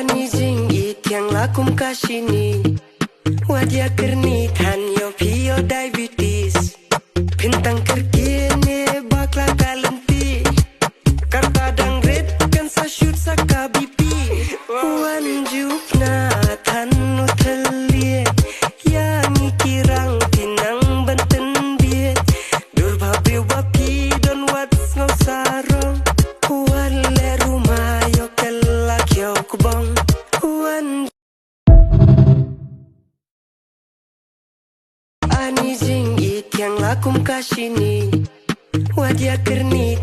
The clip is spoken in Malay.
Ani jing yang lakum kasini wadia kerni kan yo pio diabetes bintang kerkini bakla kalenti karpadang red kan sa shoot sa kabipi wanjuk na tanu telie yang ikirang tinang benten biet dur babi wapi don wats ngau sarong wale rumah yo kelak yo kubong wan Ani jing yang lakum kasini wadia kerni